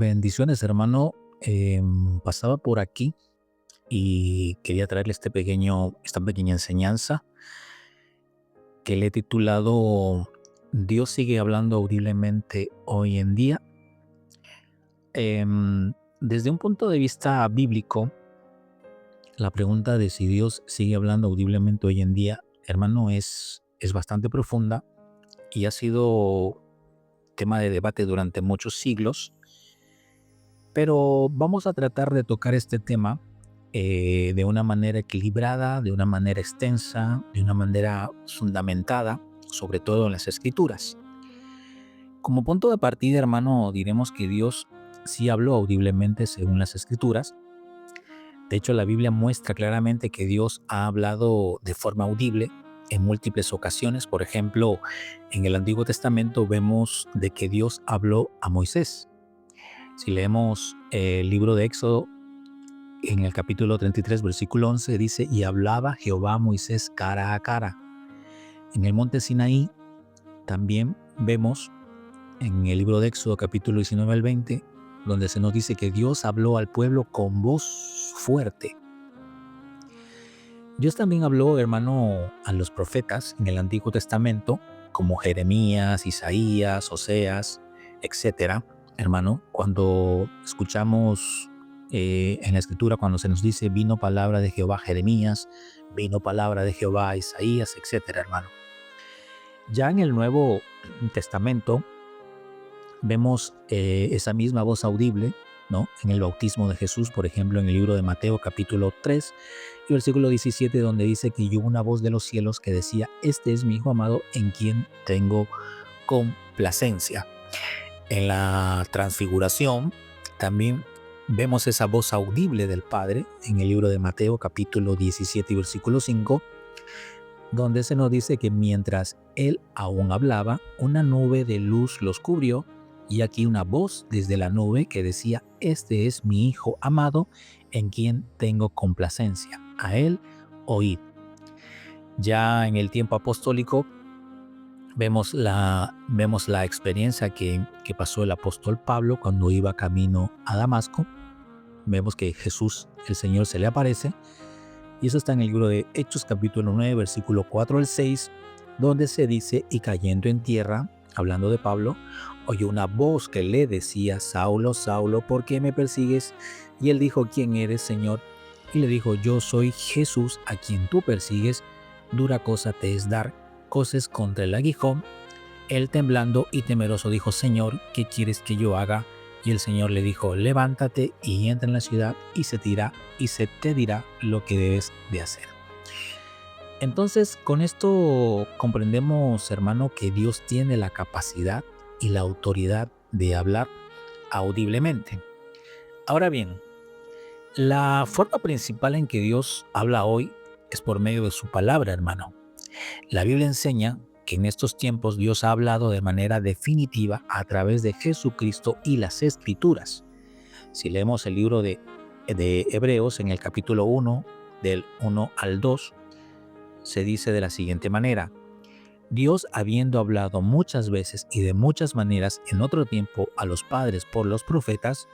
Bendiciones, hermano. Pasaba por aquí y quería traerle esta pequeña enseñanza que le he titulado Dios sigue hablando audiblemente hoy en día. Desde un punto de vista bíblico, la pregunta de si Dios sigue hablando audiblemente hoy en día, hermano, es bastante profunda y ha sido tema de debate durante muchos siglos. Pero vamos a tratar de tocar este tema de una manera equilibrada, de una manera extensa, de una manera fundamentada, sobre todo en las escrituras. Como punto de partida, hermano, diremos que Dios sí habló audiblemente según las escrituras. De hecho, la Biblia muestra claramente que Dios ha hablado de forma audible en múltiples ocasiones. Por ejemplo, en el Antiguo Testamento vemos de que Dios habló a Moisés. Si leemos el libro de Éxodo, en el capítulo 33, versículo 11, dice, y hablaba Jehová a Moisés cara a cara. En el monte Sinaí también vemos en el libro de Éxodo, capítulo 19 al 20, donde se nos dice que Dios habló al pueblo con voz fuerte. Dios también habló, hermano, a los profetas en el Antiguo Testamento, como Jeremías, Isaías, Oseas, etcétera. Hermano, cuando escuchamos en la escritura, cuando se nos dice vino palabra de Jehová a Jeremías, vino palabra de Jehová a Isaías, etcétera, hermano. Ya en el Nuevo Testamento vemos esa misma voz audible, ¿no? En el bautismo de Jesús, por ejemplo, en el libro de Mateo capítulo 3 y versículo 17, donde dice que hubo una voz de los cielos que decía, este es mi Hijo amado en quien tengo complacencia. En la transfiguración también vemos esa voz audible del Padre en el libro de Mateo capítulo 17 y versículo 5, donde se nos dice que mientras él aún hablaba, una nube de luz los cubrió y aquí una voz desde la nube que decía, este es mi Hijo amado en quien tengo complacencia, a él oíd. Ya en el tiempo apostólico vemos la experiencia que pasó el apóstol Pablo cuando iba camino a Damasco. Vemos que Jesús, el Señor, se le aparece. Y eso está en el libro de Hechos capítulo 9, versículo 4 al 6, donde se dice, y cayendo en tierra, hablando de Pablo, oyó una voz que le decía, Saulo, Saulo, ¿por qué me persigues? Y él dijo, ¿quién eres, Señor? Y le dijo, yo soy Jesús, a quien tú persigues. Dura cosa te es dar coces contra el aguijón. Él temblando y temeroso dijo, Señor, ¿qué quieres que yo haga? Y el Señor le dijo, levántate y entra en la ciudad y se te dirá lo que debes de hacer. Entonces, con esto comprendemos, hermano, que Dios tiene la capacidad y la autoridad de hablar audiblemente. Ahora bien, la forma principal en que Dios habla hoy es por medio de su palabra, hermano. La Biblia enseña que en estos tiempos Dios ha hablado de manera definitiva a través de Jesucristo y las Escrituras. Si leemos el libro de Hebreos en el capítulo 1, del 1 al 2, se dice de la siguiente manera, Dios habiendo hablado muchas veces y de muchas maneras en otro tiempo a los padres por los profetas,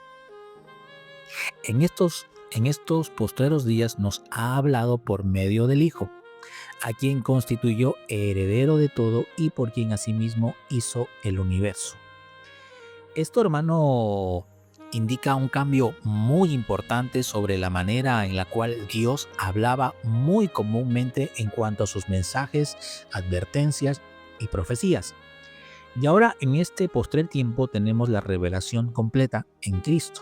en estos postreros días nos ha hablado por medio del Hijo, a quien constituyó heredero de todo y por quien asimismo hizo el universo. Esto, hermano, indica un cambio muy importante sobre la manera en la cual Dios hablaba muy comúnmente en cuanto a sus mensajes, advertencias y profecías. Y ahora en este postrer tiempo tenemos la revelación completa en Cristo.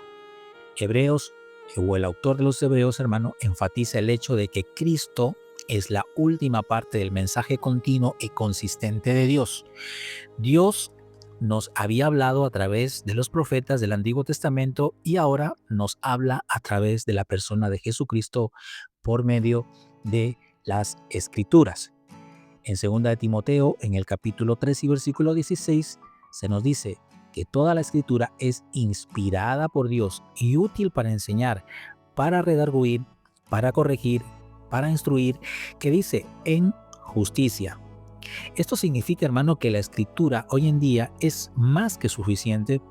Hebreos, o el autor de los Hebreos, hermano, enfatiza el hecho de que Cristo es la última parte del mensaje continuo y consistente de Dios. Dios nos había hablado a través de los profetas del Antiguo Testamento y ahora nos habla a través de la persona de Jesucristo por medio de las Escrituras. En 2 de Timoteo, en el capítulo 3 y versículo 16, se nos dice que toda la Escritura es inspirada por Dios y útil para enseñar, para redarguir, para corregir, para instruir, que dice en justicia. Esto significa, hermano, que la Escritura hoy en día es más que suficiente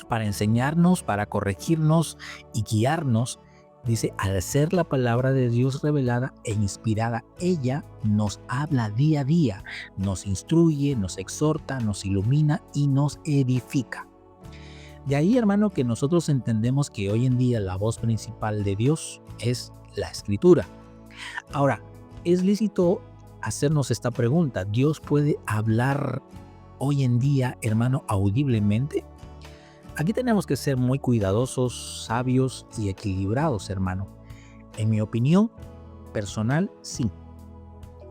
para enseñarnos, para corregirnos y guiarnos. Dice, al ser la palabra de Dios revelada e inspirada, ella nos habla día a día, nos instruye, nos exhorta, nos ilumina y nos edifica. De ahí, hermano, que nosotros entendemos que hoy en día la voz principal de Dios es la Escritura. Ahora, es lícito hacernos esta pregunta. ¿Dios puede hablar hoy en día, hermano, audiblemente? Aquí tenemos que ser muy cuidadosos, sabios y equilibrados, hermano. En mi opinión personal, sí.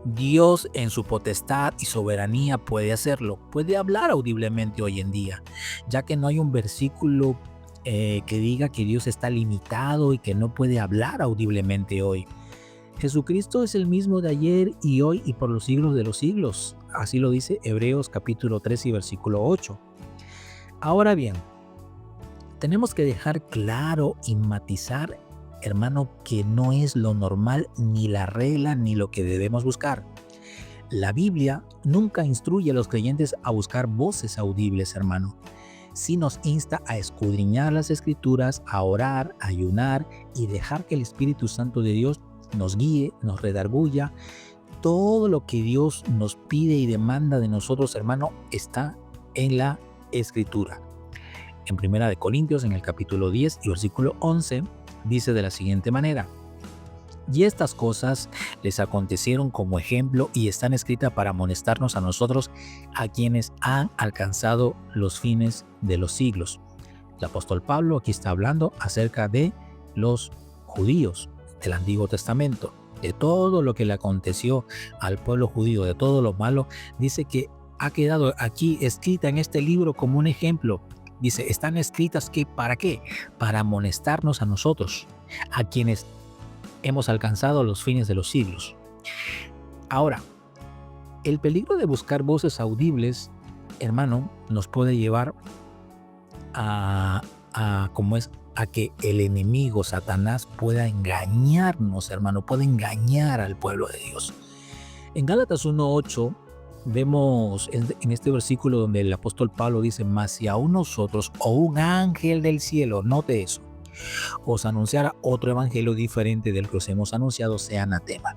Dios en su potestad y soberanía puede hacerlo, puede hablar audiblemente hoy en día, ya que no hay un versículo que diga que Dios está limitado y que no puede hablar audiblemente hoy. Jesucristo es el mismo de ayer y hoy y por los siglos de los siglos. Así lo dice Hebreos capítulo 3 y versículo 8. Ahora bien, tenemos que dejar claro y matizar, hermano, que no es lo normal, ni la regla, ni lo que debemos buscar. La Biblia nunca instruye a los creyentes a buscar voces audibles, hermano. Sí nos insta a escudriñar las Escrituras, a orar, a ayunar y dejar que el Espíritu Santo de Dios nos guíe, nos redarguya. Todo lo que Dios nos pide y demanda de nosotros, hermano, está en la Escritura. En 1 Corintios, en el capítulo 10 y versículo 11, dice de la siguiente manera: y estas cosas les acontecieron como ejemplo y están escritas para amonestarnos a nosotros, a quienes han alcanzado los fines de los siglos. El apóstol Pablo aquí está hablando acerca de los judíos del Antiguo Testamento, de todo lo que le aconteció al pueblo judío, de todo lo malo. Dice que ha quedado aquí escrita en este libro como un ejemplo. Dice, están escritas que ¿para qué? Para amonestarnos a nosotros, a quienes hemos alcanzado los fines de los siglos. Ahora, el peligro de buscar voces audibles, hermano, nos puede llevar a que el enemigo, Satanás, pueda engañarnos, hermano, puede engañar al pueblo de Dios. En Gálatas 1:8 vemos en este versículo donde el apóstol Pablo dice, mas si aún nosotros o un ángel del cielo, note eso, os anunciara otro evangelio diferente del que os hemos anunciado, sea anatema.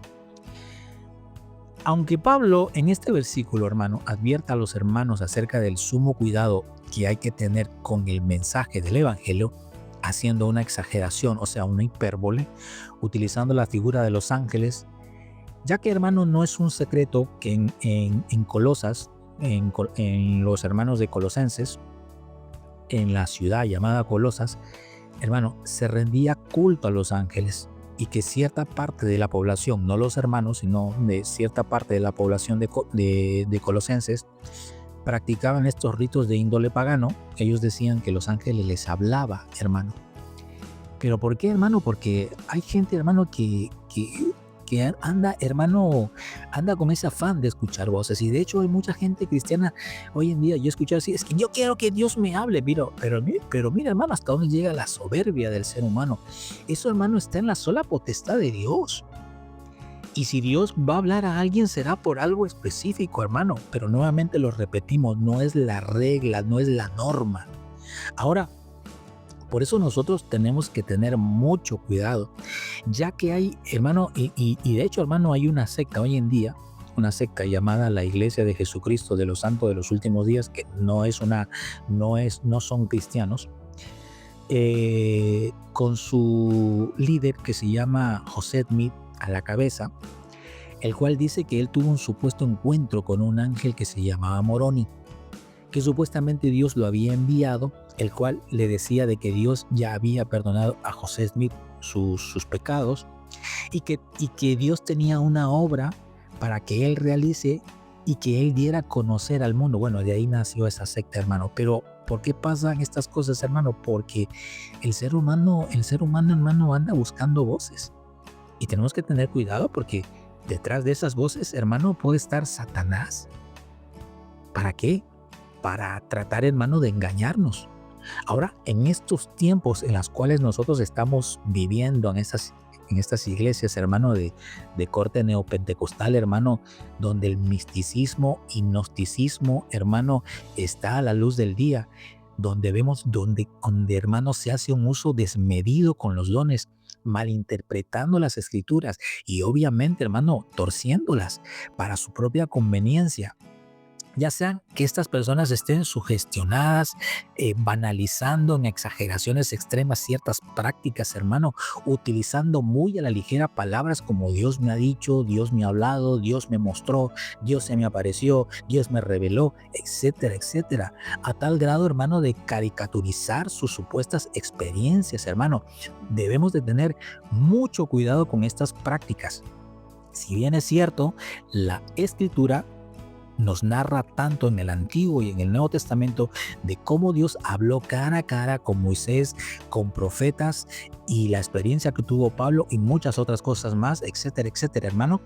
Aunque Pablo en este versículo, hermano, advierta a los hermanos acerca del sumo cuidado que hay que tener con el mensaje del evangelio, haciendo una exageración, o sea, una hipérbole, utilizando la figura de los ángeles, ya que, hermano, no es un secreto que en Colosas, en los hermanos de Colosenses, en la ciudad llamada Colosas, hermano, se rendía culto a los ángeles, y que cierta parte de la población, no los hermanos, sino de cierta parte de la población de Colosenses, practicaban estos ritos de índole pagano. Ellos decían que los ángeles les hablaba, hermano. ¿Pero por qué, hermano? Porque hay gente, hermano, que anda, hermano, anda con ese afán de escuchar voces. Y de hecho hay mucha gente cristiana hoy en día, yo escucho así, es que yo quiero que Dios me hable, pero mira, hermano, hasta dónde llega la soberbia del ser humano. Eso, hermano, está en la sola potestad de Dios. Y si Dios va a hablar a alguien, será por algo específico, hermano. Pero nuevamente lo repetimos, no es la regla, no es la norma. Ahora, por eso nosotros tenemos que tener mucho cuidado, ya que hay, hermano, y de hecho, hermano, hay una secta hoy en día, una secta llamada la Iglesia de Jesucristo de los Santos de los Últimos Días, que no son cristianos, con su líder que se llama José Smith a la cabeza, el cual dice que él tuvo un supuesto encuentro con un ángel que se llamaba Moroni, que supuestamente Dios lo había enviado, el cual le decía de que Dios ya había perdonado a José Smith sus pecados, y que Dios tenía una obra para que él realice y que él diera a conocer al mundo. Bueno, de ahí nació esa secta, hermano. Pero ¿por qué pasan estas cosas, hermano? Porque el ser humano, hermano, anda buscando voces. Y tenemos que tener cuidado porque detrás de esas voces, hermano, puede estar Satanás. ¿Para qué? Para tratar, hermano, de engañarnos. Ahora, en estos tiempos en los cuales nosotros estamos viviendo en estas iglesias, hermano, de corte neopentecostal, hermano, donde el misticismo y gnosticismo, hermano, está a la luz del día, donde vemos donde hermanos se hace un uso desmedido con los dones, malinterpretando las escrituras y obviamente, hermano, torciéndolas para su propia conveniencia. Ya sean que estas personas estén sugestionadas, banalizando en exageraciones extremas ciertas prácticas, hermano, utilizando muy a la ligera palabras como Dios me ha dicho, Dios me ha hablado, Dios me mostró, Dios se me apareció, Dios me reveló, etcétera, etcétera. A tal grado, hermano, de caricaturizar sus supuestas experiencias, hermano. Debemos de tener mucho cuidado con estas prácticas. Si bien es cierto, la escritura nos narra tanto en el Antiguo y en el Nuevo Testamento de cómo Dios habló cara a cara con Moisés, con profetas y la experiencia que tuvo Pablo y muchas otras cosas más, etcétera, etcétera, hermano.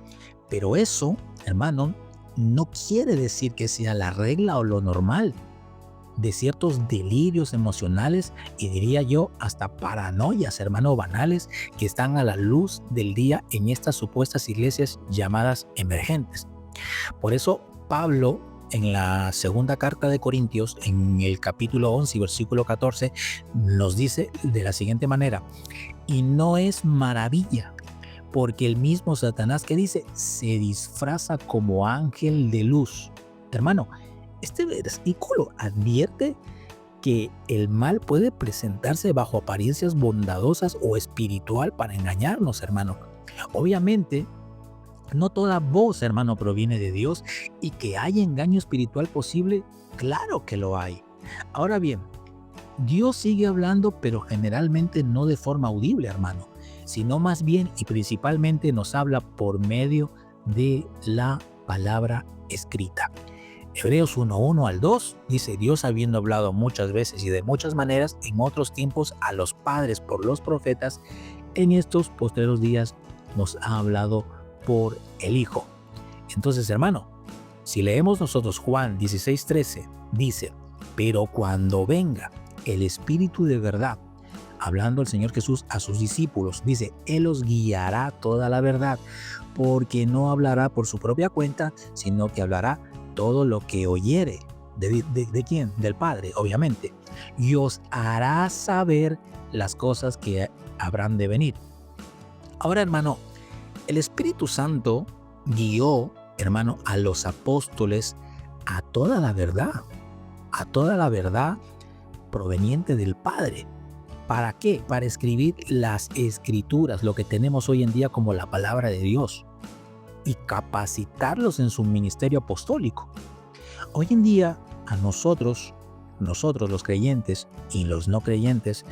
Pero eso, hermano, no quiere decir que sea la regla o lo normal de ciertos delirios emocionales y diría yo hasta paranoias, hermano, banales que están a la luz del día en estas supuestas iglesias llamadas emergentes. Por eso Pablo en la segunda carta de Corintios, en el capítulo 11 y versículo 14, nos dice de la siguiente manera: y no es maravilla, porque el mismo Satanás, que dice, se disfraza como ángel de luz. Hermano, este versículo advierte que el mal puede presentarse bajo apariencias bondadosas o espiritual para engañarnos, hermano. Obviamente, no toda voz, hermano, proviene de Dios, y que hay engaño espiritual posible, claro que lo hay. Ahora bien, Dios sigue hablando, pero generalmente no de forma audible, hermano, sino más bien y principalmente nos habla por medio de la palabra escrita. Hebreos 1:1 al 2 dice: Dios, habiendo hablado muchas veces y de muchas maneras en otros tiempos a los padres por los profetas, en estos postreros días nos ha hablado por el Hijo. Entonces, hermano, si leemos nosotros Juan 16:13, dice: pero cuando venga el Espíritu de verdad, hablando el Señor Jesús a sus discípulos, dice: Él os guiará toda la verdad, porque no hablará por su propia cuenta, sino que hablará todo lo que oyere. ¿De quién? Del Padre, obviamente. Y os hará saber las cosas que habrán de venir. Ahora, hermano, el Espíritu Santo guió, hermano, a los apóstoles a toda la verdad proveniente del Padre. ¿Para qué? Para escribir las Escrituras, lo que tenemos hoy en día como la palabra de Dios, y capacitarlos en su ministerio apostólico. Hoy en día, a nosotros los creyentes y los no creyentes,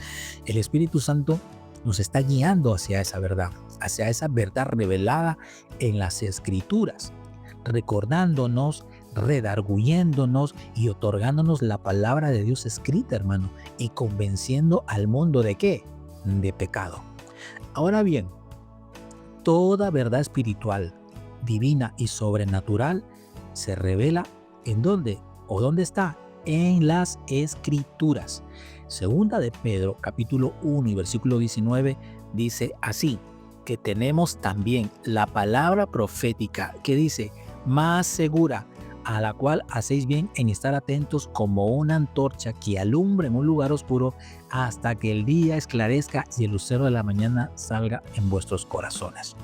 el Espíritu Santo nos está guiando hacia esa verdad revelada en las Escrituras, recordándonos, redarguyéndonos y otorgándonos la palabra de Dios escrita, hermano, y convenciendo al mundo ¿de qué? De pecado. Ahora bien, toda verdad espiritual, divina y sobrenatural se revela ¿en dónde? ¿O dónde está? En las Escrituras. Segunda de Pedro, capítulo 1 y versículo 19, dice así: que tenemos también la palabra profética, que dice, más segura, a la cual hacéis bien en estar atentos como una antorcha que alumbra en un lugar oscuro hasta que el día esclarezca y el lucero de la mañana salga en vuestros corazones.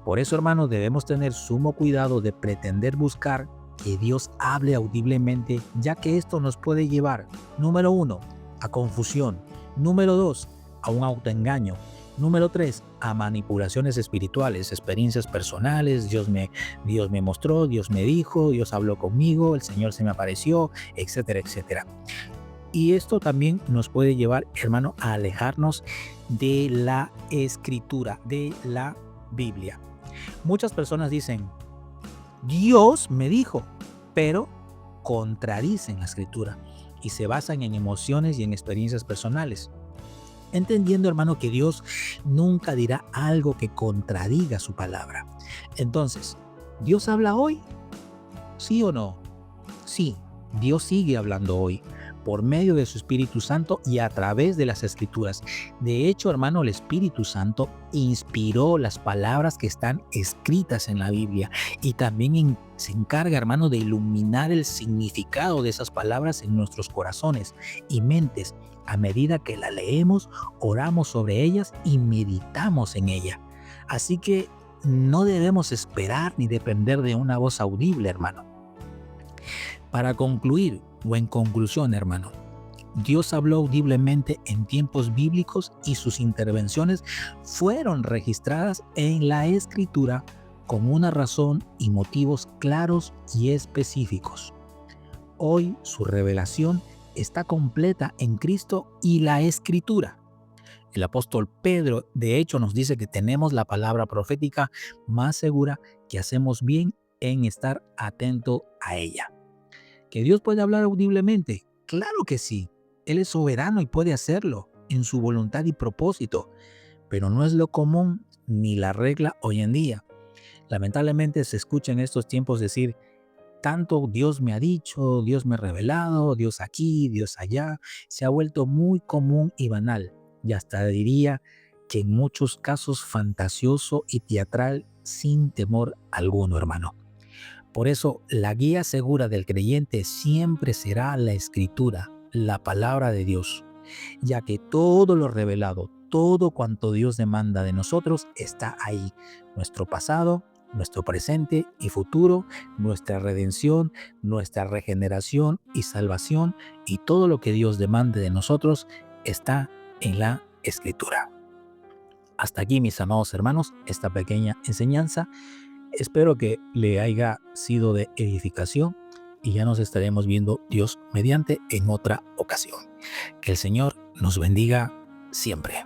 Por eso, hermanos, debemos tener sumo cuidado de pretender buscar que Dios hable audiblemente, ya que esto nos puede llevar, número 1, a confusión, número 2, a un autoengaño, número 3, a manipulaciones espirituales, experiencias personales: Dios me mostró, Dios me dijo, Dios habló conmigo, el Señor se me apareció, etcétera, etcétera. Y esto también nos puede llevar, hermano, a alejarnos de la Escritura, de la Biblia. Muchas personas dicen: Dios me dijo, pero contradicen la Escritura y se basan en emociones y en experiencias personales, entendiendo, hermano, que Dios nunca dirá algo que contradiga su palabra. Entonces, ¿Dios habla hoy? ¿Sí o no? Sí, Dios sigue hablando hoy, por medio de su Espíritu Santo y a través de las Escrituras. De hecho, hermano, el Espíritu Santo inspiró las palabras que están escritas en la Biblia y también se encarga, hermano, de iluminar el significado de esas palabras en nuestros corazones y mentes a medida que la leemos, oramos sobre ellas y meditamos en ella. Así que no debemos esperar ni depender de una voz audible, hermano. Para concluir, o en conclusión, hermano, Dios habló audiblemente en tiempos bíblicos y sus intervenciones fueron registradas en la Escritura con una razón y motivos claros y específicos. Hoy su revelación está completa en Cristo y la Escritura. El apóstol Pedro, de hecho, nos dice que tenemos la palabra profética más segura, que hacemos bien en estar atento a ella. ¿Que Dios puede hablar audiblemente? Claro que sí. Él es soberano y puede hacerlo en su voluntad y propósito, pero no es lo común ni la regla hoy en día. Lamentablemente se escucha en estos tiempos decir, tanto Dios me ha dicho, Dios me ha revelado, Dios aquí, Dios allá. Se ha vuelto muy común y banal, y hasta diría que en muchos casos fantasioso y teatral sin temor alguno, hermano. Por eso, la guía segura del creyente siempre será la Escritura, la palabra de Dios, ya que todo lo revelado, todo cuanto Dios demanda de nosotros está ahí. Nuestro pasado, nuestro presente y futuro, nuestra redención, nuestra regeneración y salvación, y todo lo que Dios demande de nosotros está en la Escritura. Hasta aquí, mis amados hermanos, esta pequeña enseñanza. Espero que le haya sido de edificación y ya nos estaremos viendo Dios mediante en otra ocasión. Que el Señor nos bendiga siempre.